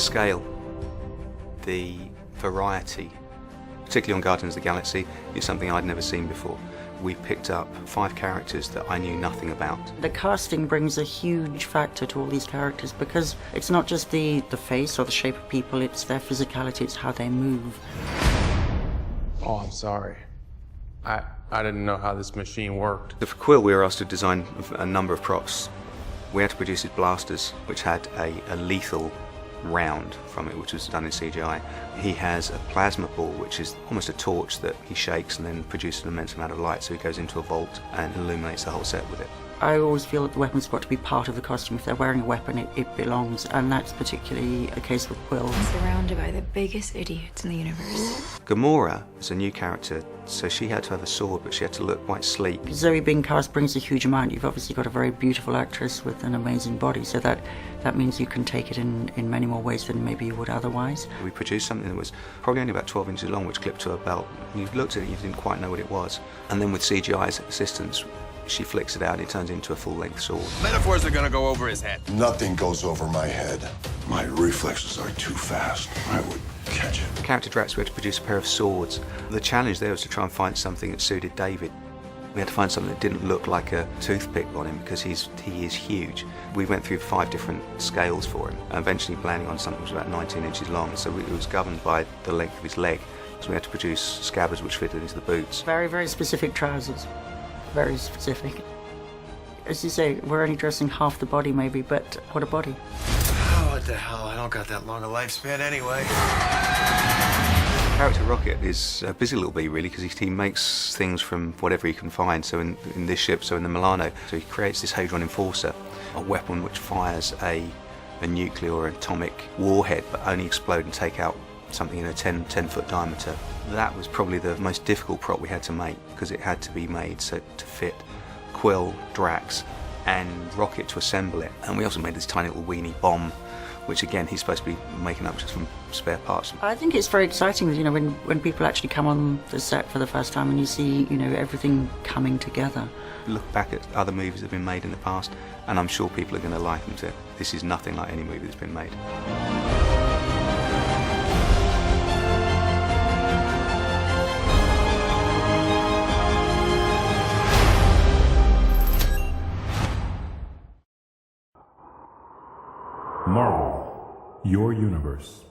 scale, the variety, particularly on Guardians of the Galaxy, is something I'd never seen before. We picked up 5 characters that I knew nothing about. The casting brings a huge factor to all these characters because it's not just the face or the shape of people, it's their physicality, it's how they move. Oh, I'm sorry. I didn't know how this machine worked. For Quill, we were asked to design a number of props. We had to produce his blasters, which had a lethal round from it, which was done in CGI. He has a plasma ball, which is almost a torch that he shakes and then produces an immense amount of light, so he goes into a vault and illuminates the whole set with it. I always feel that the weapon's got to be part of the costume. If they're wearing a weapon, it belongs, and that's particularly a case with Quill. Surrounded by the biggest idiots in the universe. Gamora is a new character, so she had to have a sword, but she had to look quite sleek. Zoe being cast brings a huge amount. You've obviously got a very beautiful actress with an amazing body, so that means you can take it in many more ways than maybe you would otherwise. We produced something that was probably only about 12 inches long, which clipped to her belt. You looked at it, you didn't quite know what it was. And then with CGI's assistance, she flicks it out, it turns into a full-length sword. Metaphors are gonna go over his head. Nothing goes over my head. My reflexes are too fast. I would catch it. The character Drax, we had to produce a pair of swords. The challenge there was to try and find something that suited David. We had to find something that didn't look like a toothpick on him because he is huge. We went through 5 different scales for him, and eventually landing on something that was about 19 inches long, so it was governed by the length of his leg. So we had to produce scabbards which fitted into the boots. Very, very specific trousers. Very specific. As you say, we're only dressing half the body maybe, but what a body. Oh, what the hell? I don't got that long a lifespan anyway. Character Rocket is a busy little bee really, because he makes things from whatever he can find. So in this ship, so in the Milano, so he creates this Hadron Enforcer, a weapon which fires a nuclear or atomic warhead, but only explode and take out something in a 10-foot diameter. That was probably the most difficult prop we had to make, because it had to be made so to fit Quill, Drax, and Rocket to assemble it. And we also made this tiny little weenie bomb, which again he's supposed to be making up just from spare parts. I think it's very exciting, you know, when people actually come on the set for the first time and you see, you know, everything coming together. Look back at other movies that have been made in the past, and I'm sure people are going to liken to it. This is nothing like any movie that's been made. Marvel, your universe.